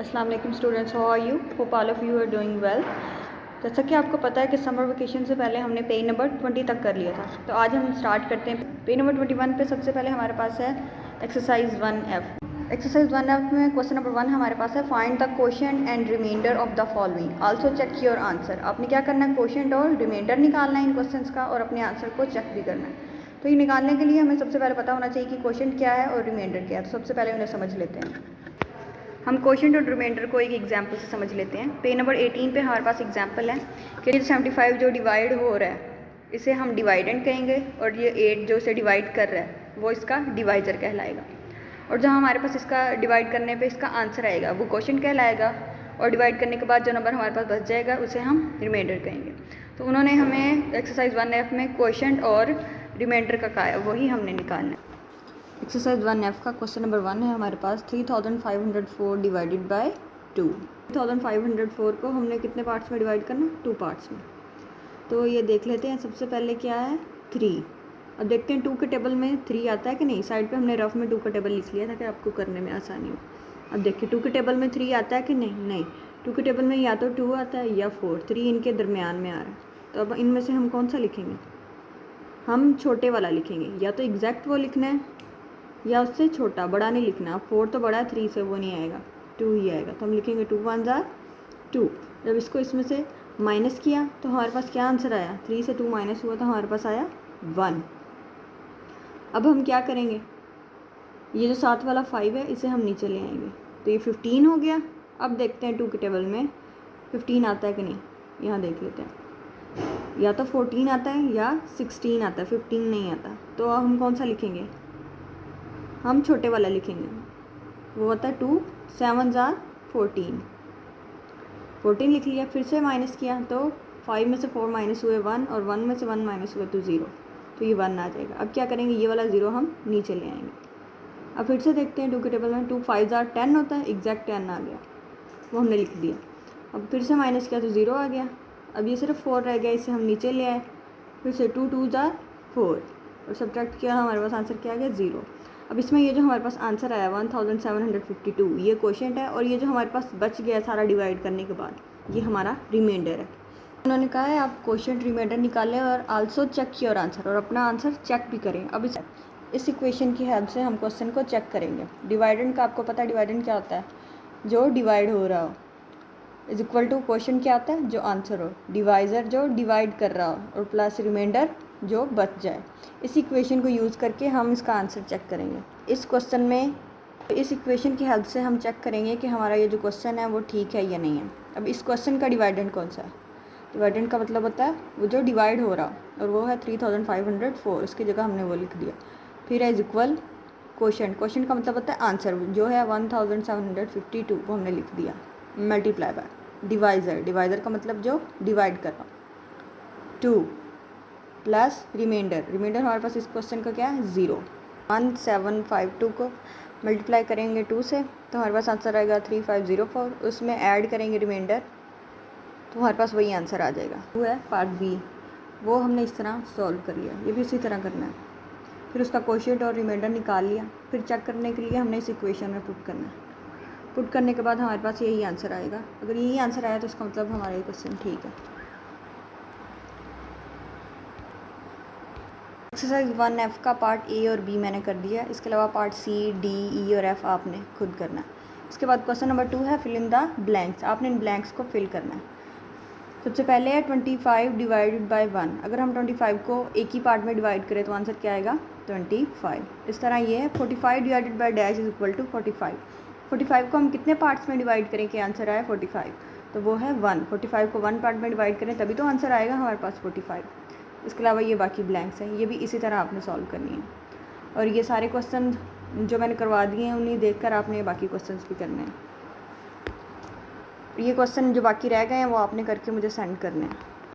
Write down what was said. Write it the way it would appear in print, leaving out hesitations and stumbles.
अस्सलाम वालेकुम students, how are you? Hope all of you are doing well. जैसा कि आपको पता है कि समर वेकेशन से पहले हमने पेज नंबर 20 तक कर लिया था, तो आज हम स्टार्ट करते हैं पेज नंबर 21 पे। सबसे पहले हमारे पास है एक्सरसाइज 1F। एक्सरसाइज 1F में क्वेश्चन नंबर 1 हमारे पास है find the quotient and remainder of the following, also check your answer. आपने क्या करना है, क्वोशिएंट और रिमाइंडर निकालना है इन क्वेश्चंस का और अपने आंसर को चेक भी करना है। तो ये निकालने के लिए हमें सबसे पहले पता होना चाहिए कि क्वोशिएंट क्या है और रिमाइंडर क्या है। तो सबसे पहले उन्हें समझ लेते हैं। हम क्वोशिएंट और रिमाइंडर को एक एग्जाम्पल से समझ लेते हैं। पेज नंबर 18 पे हमारे पास एग्जाम्पल है कि 75 जो डिवाइड हो रहा है इसे हम डिवाइडेंड कहेंगे, और ये 8 जो इसे डिवाइड कर रहा है वो इसका डिवाइजर कहलाएगा। और जब हमारे पास इसका डिवाइड करने पे इसका आंसर आएगा वो क्वोशिएंट कहलाएगा, और डिवाइड करने के बाद जो नंबर हमारे पास बच जाएगा उसे हम रिमाइंडर कहेंगे। तो उन्होंने हमें एक्सरसाइज 1F में क्वोशिएंट और रिमाइंडर का कहा है, वही हमने निकालना है। एक्सरसाइज 1F का क्वेश्चन नंबर 1 है हमारे पास 3504 डिवाइडेड बाय 2। 3504 को हमने कितने पार्ट्स में डिवाइड करना है? 2 पार्ट्स में। तो ये देख लेते हैं। सबसे पहले क्या है 3। अब देखते हैं 2 के टेबल में 3 आता है कि नहीं। साइड पे हमने रफ में 2 का टेबल लिख लिया था कि आपको करने में आसानी हो। अब देखिए 2 के टेबल में 3 आता है कि नहीं। 2 के टेबल में या तो 2 आता है या 4, 3 इनके दरमियान में आ रहा है। तो अब इनमें से हम कौन सा लिखेंगे? हम छोटे वाला लिखेंगे। या तो एग्जैक्ट वो लिखना है या उससे छोटा, बड़ा नहीं लिखना। 4 तो बड़ा है, 3 से वो नहीं आएगा, 2 ही आएगा। तो हम लिखेंगे 2 1 जार 2। जब इसको इसमें से माइनस किया तो हमारे पास क्या आंसर आया? 3 से 2 माइनस हुआ तो हमारे पास आया 1। अब हम क्या करेंगे, ये जो साथ वाला 5 है इसे हम नीचे ले आएंगे, तो ये 15 हो गया। अब देखते हैं 2 के टेबल में 15 आता है कि नहीं। यहाँ देख लेते हैं, या तो 14 आता है या 16 आता है, 15 नहीं आता। तो हम कौन सा लिखेंगे? हम छोटे वाला लिखेंगे। वो होता है 2 7 जार 14। 14 लिख लिया। फिर से माइनस किया तो 5 में से 4 माइनस हुए 1, और 1 में से 1 माइनस हुए तो 0। तो ये 1 आ जाएगा। अब क्या करेंगे, ये वाला 0 हम नीचे ले आएंगे। अब फिर से देखते हैं 2 के टेबल में 2 5 जार 10 होता है, एग्जैक्ट 10 आ गया, वो हमने लिख दिया। अब फिर से माइनस किया तो 0 आ गया। अब ये सिर्फ 4 रह गया, इसे हम नीचे ले आए। फिर से 2 2 जार 4 और सब्ट्रैक्ट किया, हमारे पास आंसर क्या आ गया? 0। अब इसमें ये जो हमारे पास आंसर आया 1752 ये क्वोशिएंट है, और ये जो हमारे पास बच गया सारा डिवाइड करने के बाद ये हमारा रिमाइंडर है। उन्होंने कहा है आप क्वोशिएंट रिमाइंडर निकालें और आल्सो चेक योर आंसर, और अपना आंसर चेक भी करें। अब इस इक्वेशन की हेल्प से हम क्वेश्चन को चेक करेंगे। डिवाइडेंड का आपको पता है, डिवाइडेंड क्या होता है? जो डिवाइड हो रहा हो इज इक्वल टू क्वोशिएंट क्या होता है? जो आंसर हो, डिवाइजर जो डिवाइड कर रहा हो, और प्लस रिमाइंडर जो बच जाए। इस इक्वेशन को यूज़ करके हम इसका आंसर चेक करेंगे। इस क्वेश्चन में इस इक्वेशन की हेल्प से हम चेक करेंगे कि हमारा ये जो क्वेश्चन है वो ठीक है या नहीं है। अब इस क्वेश्चन का डिवाइडेंड कौन सा है? डिवाइडेंड का मतलब होता है वो जो डिवाइड हो रहा, और वो है 3504। इसकी जगह हमने वो लिख दिया। फिर है इज इक्वल क्वोशिएंट। क्वोशिएंट का मतलब होता है आंसर, जो है 1752 वो हमने लिख दिया। मल्टीप्लाई बाय डिवाइज़र, डिवाइज़र का मतलब जो डिवाइड कर रहा, 2 प्लस रिमाइंडर। रिमाइंडर हमारे पास इस क्वेश्चन का क्या है? 0। 1752 को मल्टीप्लाई करेंगे 2 से तो हमारे पास आंसर आएगा 3504। उसमें ऐड करेंगे रिमाइंडर तो हमारे पास वही आंसर आ जाएगा। वो है पार्ट बी, वो हमने इस तरह सॉल्व कर लिया। ये भी इसी तरह करना है। फिर उसका क्वोशिएंट और रिमाइंडर निकाल लिया। फिर चेक करने के लिए हमने इस इक्वेशन में पुट करना है। पुट करने के बाद हमारे पास यही आंसर आएगा। अगर यही आंसर आया तो इसका मतलब हमारा ये क्वेश्चन ठीक है। एक्सरसाइज 1F का पार्ट ए और बी मैंने कर दिया। इसके अलावा पार्ट सी डी ई और एफ आपने खुद करना है। इसके बाद क्वेश्चन नंबर 2 है फिल इन द ब्लैंक्स। आपने इन ब्लैंक्स को फिल करना है। सबसे पहले है 25 डिवाइडेड बाय 1। अगर हम 25 को एक ही पार्ट में डिवाइड करें तो आंसर क्या आएगा? 25। इस तरह ये है 45 divided by dash is equal to 45। 45 को हम कितने पार्ट्स में डिवाइड करें कि आंसर आया 45? तो वो है 1। 45 को 1 पार्ट में डिवाइड करें तभी तो आंसर आएगा हमारे पास 45। इसके अलावा ये बाकी ब्लैंक्स हैं, ये भी इसी तरह आपने सॉल्व करनी है। और ये सारे क्वेश्चन जो मैंने करवा दिए हैं उन्हीं देखकर आपने बाकी क्वेश्चंस भी करने हैं। ये क्वेश्चन जो बाकी रह गए हैं वो आपने करके मुझे सेंड करने हैं।